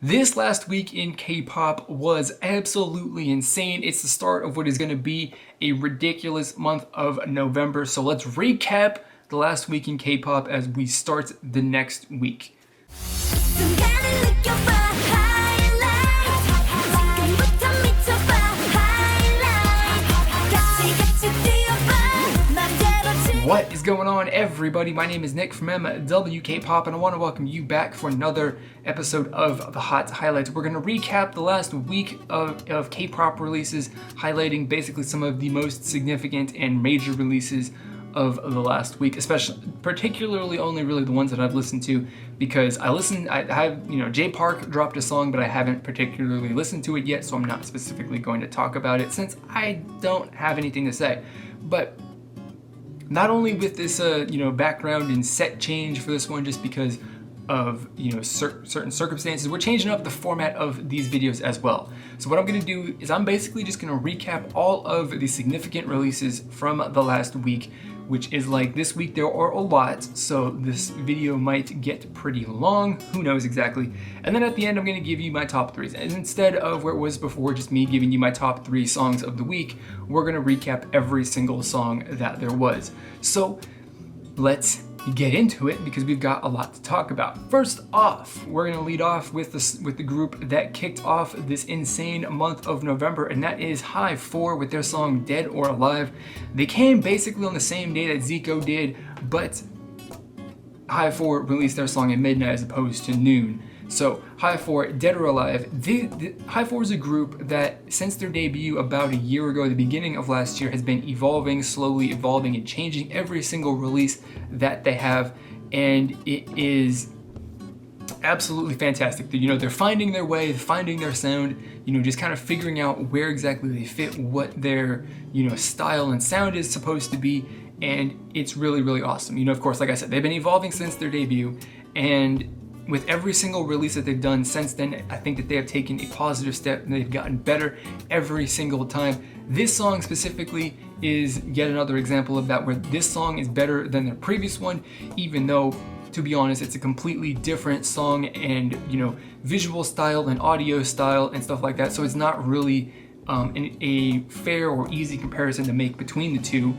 This last week in K-pop was absolutely insane. It's the start of what is going to be a ridiculous month of November. So let's recap the last week in K-pop as we start the next week. What is going on, everybody? My name is Nick from MW K-pop, and I want to welcome you back for another episode of the Hot Highlights. We're going to recap the last week of K-pop releases, highlighting basically some of the most significant and major releases of the last week, particularly only really the ones that I've listened to, because I have, J Park dropped a song, but I haven't particularly listened to it yet, so I'm not specifically going to talk about it since I don't have anything to say. But not only with this, background and set change for this one, just because of, certain circumstances, we're changing up the format of these videos as well. So what I'm going to do is I'm basically just going to recap all of the significant releases from the last week, which is like this week there are a lot, so this video might get pretty long, who knows exactly. And then at the end I'm going to give you my top threes, and instead of where it was before just me giving you my top 3 songs of the week, we're going to recap every single song that there was. So let's get into it because we've got a lot to talk about. First off, we're going to lead off with the group that kicked off this insane month of November, and that is HIGH4 with their song Dead or Alive. They came basically on the same day that Zico did, but HIGH4 released their song at midnight as opposed to noon. So HIGH4, Dead or Alive. HIGH4 is a group that since their debut about a year ago, the beginning of last year, has been slowly evolving and changing every single release that they have, and it is absolutely fantastic. They're finding their way, finding their sound, just kind of figuring out where exactly they fit, what their, style and sound is supposed to be, and it's really, really awesome. Of course, like I said, they've been evolving since their debut, and with every single release that they've done since then, I think that they have taken a positive step and they've gotten better every single time. This song specifically is yet another example of that, where this song is better than their previous one, even though, to be honest, it's a completely different song and, visual style and audio style and stuff like that. So it's not really a fair or easy comparison to make between the two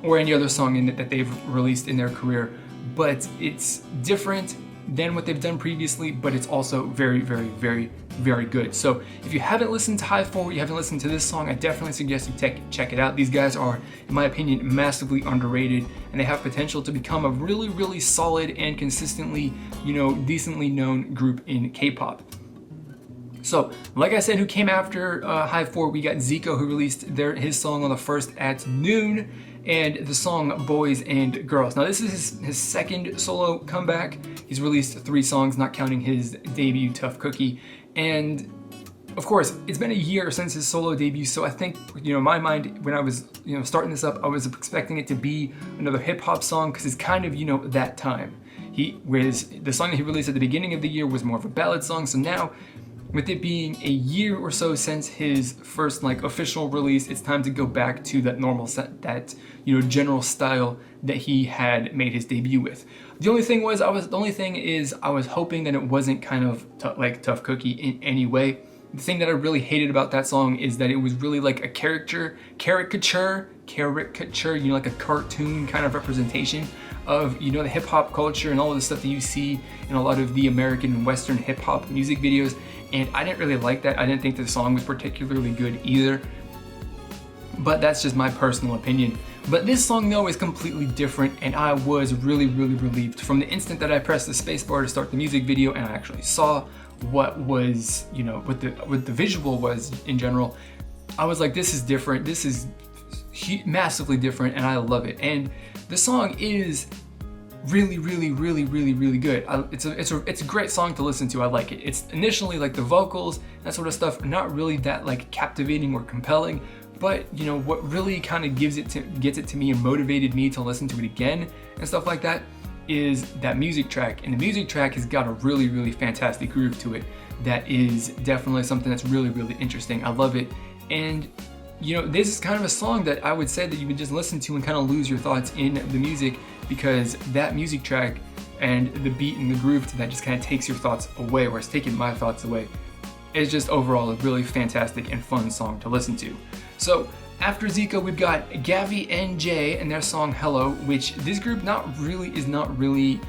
or any other song that they've released in their career. But it's different than what they've done previously, but it's also very, very, very, very good. So if you haven't listened to HIGH4, you haven't listened to this song, I definitely suggest you check it out. These guys are, in my opinion, massively underrated, and they have potential to become a really, really solid and consistently, decently known group in K-pop. So, like I said, who came after HIGH4, we got Zico, who released his song on the 1st at noon, and the song Boys and Girls. Now this is his second solo comeback. He's released 3 songs, not counting his debut, Tough Cookie. And of course, it's been a year since his solo debut, so I think, in my mind, when I was, starting this up, I was expecting it to be another hip-hop song, because it's kind of, that time. The song that he released at the beginning of the year was more of a ballad song, so now, with it being a year or so since his first official release, it's time to go back to that normal general style that he had made his debut with. The only thing is I was hoping that it wasn't kind of like Tough Cookie in any way. The thing that I really hated about that song is that it was really like a caricature, like a cartoon kind of representation of, the hip hop culture and all of the stuff that you see in a lot of the American and Western hip hop music videos. And I didn't really like that. I didn't think the song was particularly good either. But that's just my personal opinion. But this song, though, is completely different, and I was really, really relieved. From the instant that I pressed the spacebar to start the music video and I actually saw what was, what the visual was in general, I was like, this is different. This is massively different, and I love it. And the song is really, really, really, really, really good. It's a great song to listen to. I like it. It's initially like the vocals, that sort of stuff, not really that captivating or compelling, but what really kind of gets it to me and motivated me to listen to it again and stuff like that is that music track. And the music track has got a really, really fantastic groove to it that is definitely something that's really, really interesting. I love it. And this is kind of a song that I would say that you would just listen to and kind of lose your thoughts in the music, because that music track and the beat and the groove to that just kind of takes your thoughts away, or it's taken my thoughts away. It's just overall a really fantastic and fun song to listen to. So after Zico, we've got Gavy NJ and their song Hello, which this group is not really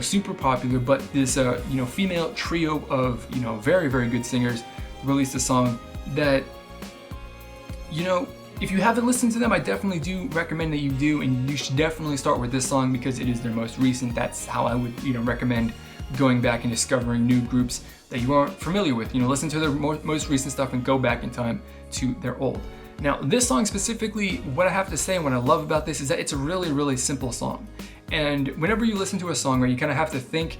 super popular, but this female trio of very, very good singers released a song that if you haven't listened to them, I definitely do recommend that you do, and you should definitely start with this song because it is their most recent. That's how I would recommend going back and discovering new groups that you aren't familiar with. Listen to their most recent stuff and go back in time to their old. Now, this song specifically, what I have to say and what I love about this is that it's a really, really simple song. And whenever you listen to a song, right, you kind of have to think,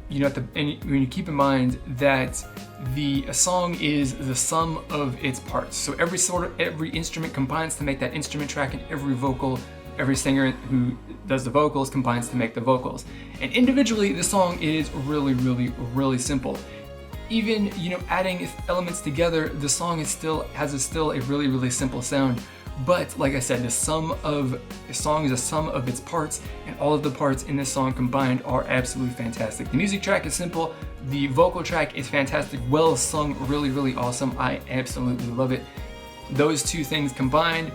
and when you keep in mind that a song is the sum of its parts. So every instrument combines to make that instrument track, and every singer who does the vocals combines to make the vocals. And individually, the song is really, really, really simple. Even adding elements together, the song has still a really, really simple sound. But like I said, the song is a sum of its parts, and all of the parts in this song combined are absolutely fantastic. The music track is simple, the vocal track is fantastic, well sung, really, really awesome. I absolutely love it. Those two things combined,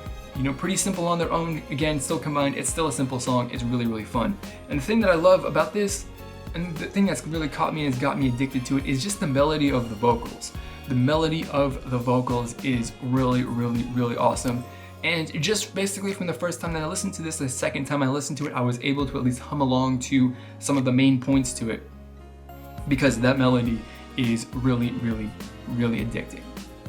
pretty simple on their own, again, still combined, it's still a simple song, it's really, really fun. And the thing that I love about this, and the thing that's really caught me and has got me addicted to it, is just the melody of the vocals. The melody of the vocals is really, really, really awesome. And just basically from the first time that I listened to this, the second time I listened to it, I was able to at least hum along to some of the main points to it, because that melody is really, really, really addicting.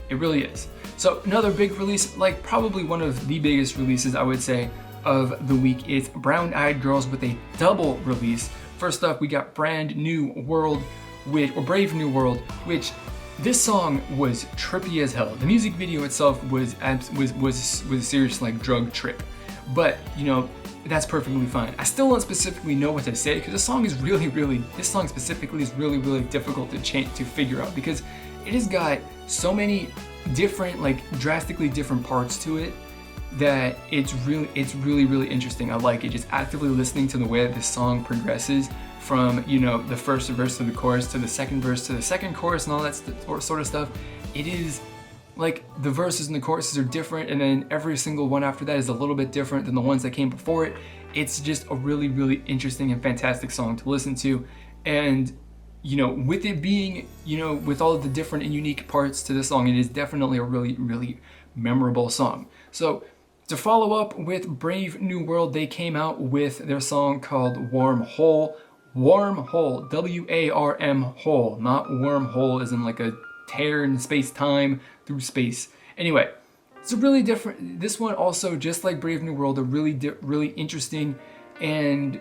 It really is. So another big release, like probably one of the biggest releases I would say of the week, is Brown Eyed Girls with a double release. First up, we got Brave New World, which this song was trippy as hell. The music video itself was a serious drug trip, but that's perfectly fine. I still don't specifically know what to say because this song specifically is really, really difficult to figure out, because it has got so many different, drastically different parts to it that it's really, really interesting. I like it, just actively listening to the way that this song progresses from the first verse to the chorus to the second verse to the second chorus and all that sort of stuff. It is like the verses and the choruses are different, and then every single one after that is a little bit different than the ones that came before it. It's just a really, really interesting and fantastic song to listen to. And with it being, with all of the different and unique parts to this song, it is definitely a really, really memorable song. So to follow up with Brave New World, they came out with their song called Warm Hole. Warm Hole, W-A-R-M hole, not wormhole as in a tear in space-time through space. Anyway, it's a really different, this one also, just like Brave New World, a really interesting and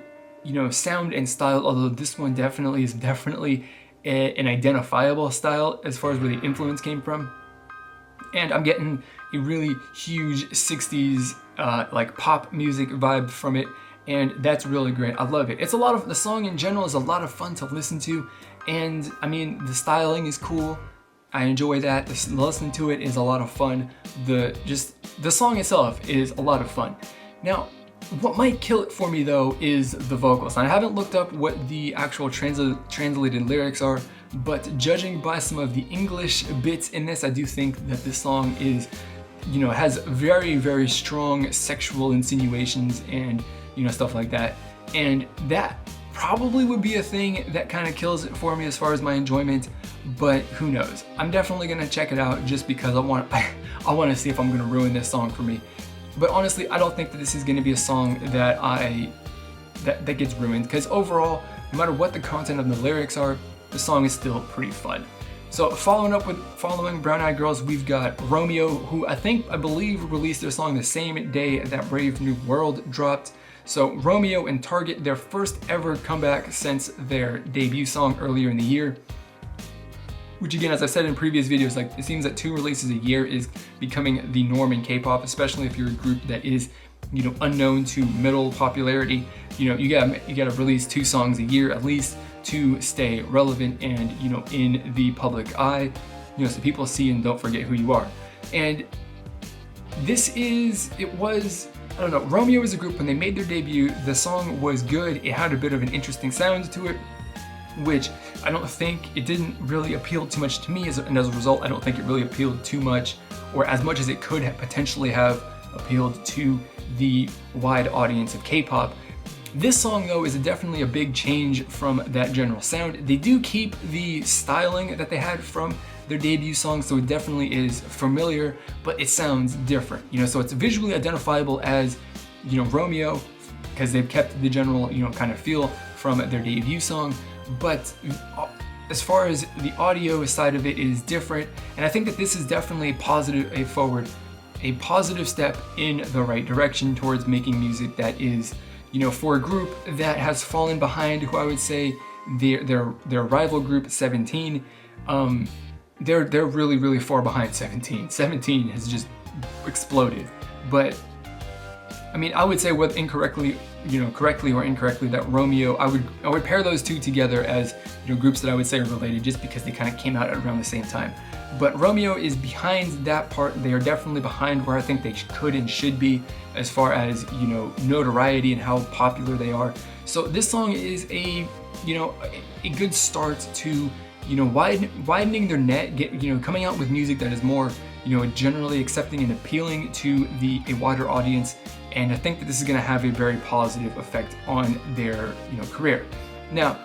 sound and style, although this one is definitely an identifiable style as far as where the influence came from. And I'm getting a really huge 60s pop music vibe from it, and that's really great. I love it. The song in general is a lot of fun to listen to, and I mean, the styling is cool. I enjoy that. Listening to it is a lot of fun. The song itself is a lot of fun. Now, what might kill it for me though is the vocals. I haven't looked up what the actual translated lyrics are, but judging by some of the English bits in this, I do think that this song is, has very, very strong sexual insinuations and stuff like that. And that probably would be a thing that kind of kills it for me as far as my enjoyment, but who knows. I'm definitely gonna check it out just because I want to see if I'm gonna ruin this song for me. But honestly, I don't think that this is gonna be a song that that gets ruined, because overall, no matter what the content of the lyrics are, the song is still pretty fun. So following Brown Eyed Girls, we've got Romeo, who I believe released their song the same day that Brave New World dropped. So Romeo and Target, their first ever comeback since their debut song earlier in the year. Which again, as I said in previous videos, it seems that 2 releases a year is becoming the norm in K-pop, especially if you're a group that is, unknown to middle popularity. You gotta release 2 songs a year at least to stay relevant and, in the public eye, so people see and don't forget who you are. And it was I don't know, Romeo as a group, when they made their debut, the song was good. It had a bit of an interesting sound to it, which I don't think, it didn't really appeal too much to me, and as a result, I don't think it really appealed too much, or as much as it could have potentially have appealed to the wide audience of K-pop. This song though is definitely a big change from that general sound. They do keep the styling that they had from their debut song, so it definitely is familiar, but it sounds different, you know, so it's visually identifiable as, you know, Romeo, because they've kept the general, you know, kind of feel from their debut song, but as far as the audio side of it is different, and I think that this is definitely a positive step in the right direction towards making music that is, you know, for a group that has fallen behind, who I would say their rival group 17, they're really, really far behind 17. 17 has just exploded. But I mean, I would say whether correctly or incorrectly, that Romeo, I would pair those two together as, you know, groups that I would say are related, just because they kind of came out around the same time. But Romeo is behind that part. They are definitely behind where I think they could and should be as far as, you know, notoriety and how popular they are. So this song is a good start to, you know, widening their net, coming out with music that is more, you know, generally accepting and appealing to a wider audience. And I think that this is going to have a very positive effect on their, you know, career. Now,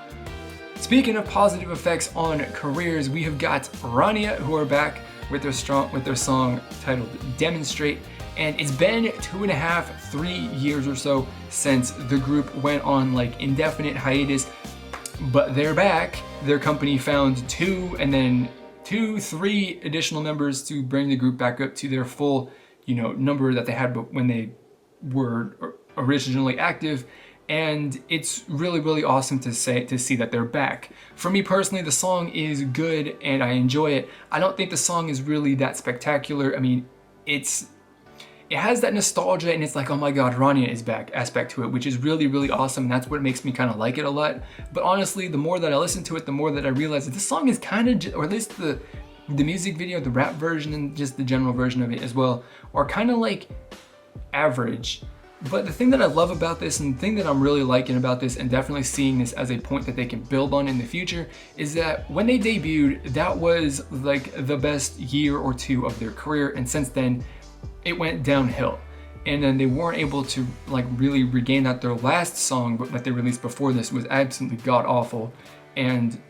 speaking of positive effects on careers, we have got Rania, who are back with their song titled Demonstrate. And it's been 2.5, 3 years or so since the group went on like indefinite hiatus, but they're back. Their company found 2 and then 3 additional members to bring the group back up to their full, you know, number that they had when they were originally active. And it's really, really awesome to see that they're back. For me personally, the song is good and I enjoy it. I don't think the song is really that spectacular. I mean, it has that nostalgia and it's like, oh my god, Rania is back aspect to it, which is really, really awesome. And that's what makes me kind of like it a lot. But honestly, the more that I listen to it, the more that I realize that this song is kind of, or at least the music video, the rap version and just the general version of it as well, are kind of like average. But the thing that I love about this, and the thing that I'm really liking about this, and definitely seeing this as a point that they can build on in the future, is that when they debuted, that was like the best year or two of their career, and since then it went downhill. And then they weren't able to like really regain that. Their last song that they released before this was absolutely god awful, and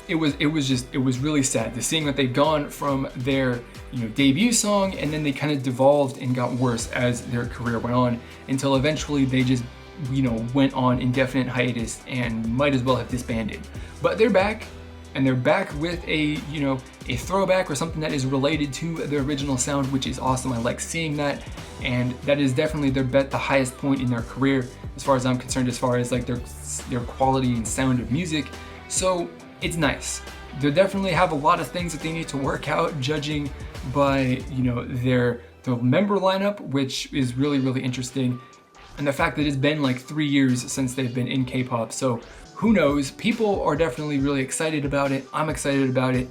it was really sad to seeing that they've gone from their, you know, debut song, and then they kind of devolved and got worse as their career went on, until eventually they just, you know, went on indefinite hiatus and might as well have disbanded. But they're back, and they're back with a, you know, a throwback or something that is related to their original sound, which is awesome. I like seeing that, and that is definitely the highest point in their career as far as I'm concerned, as far as like their quality and sound of music. So it's nice. They definitely have a lot of things that they need to work out, judging by, you know, their member lineup, which is really, really interesting, and the fact that it's been like 3 years since they've been in K-pop. So who knows? People are definitely really excited about it. I'm excited about it.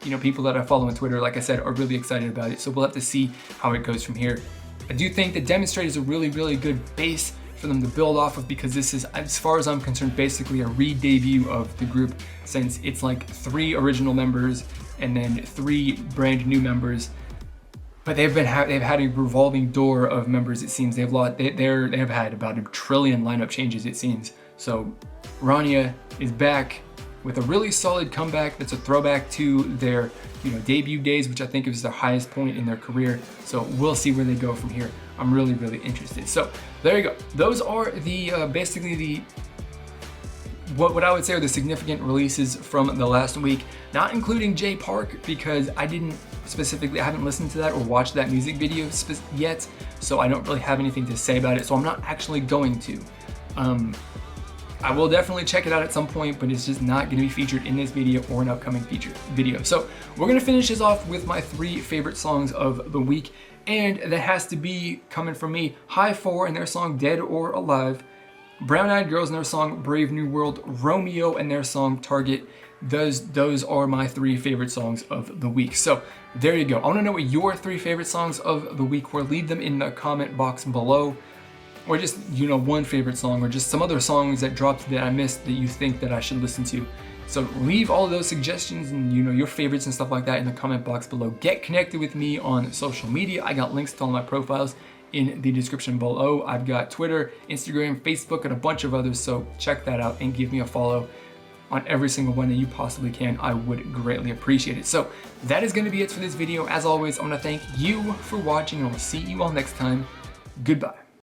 You know, people that I follow on Twitter, like I said, are really excited about it. So we'll have to see how it goes from here. I do think that Demonstrate is a really, really good base for them to build off of, because this is, as far as I'm concerned, basically a re-debut of the group, since it's like 3 original members and then 3 brand new members. But they've had a revolving door of members. It seems they have had about 1 trillion lineup changes, it seems. So Rania is back with a really solid comeback that's a throwback to their, you know, debut days, which I think is their highest point in their career. So we'll see where they go from here. I'm really, really interested. So there you go. Those are the basically the what I would say are the significant releases from the last week, not including J Park, because I haven't listened to that or watched that music video yet, so I don't really have anything to say about it, so I'm not actually going to. I will definitely check it out at some point, but it's just not going to be featured in this video or an upcoming featured video. So we're going to finish this off with my 3 favorite songs of the week, and that has to be coming from me: High 4 and their song Dead or Alive, Brown Eyed Girls and their song Brave New World, Romeo and their song Target, those are my 3 favorite songs of the week. So there you go. I want to know what your 3 favorite songs of the week were. Leave them in the comment box below, or just, one favorite song, or just some other songs that dropped that I missed that you think that I should listen to. So leave all of those suggestions and your favorites and stuff like that in the comment box below. Get connected with me on social media. I got links to all my profiles in the description below. I've got Twitter, Instagram, Facebook, and a bunch of others, so check that out and give me a follow on every single one that you possibly can. I would greatly appreciate it. So that is going to be it for this video. As always, I want to thank you for watching, and I will see you all next time. Goodbye.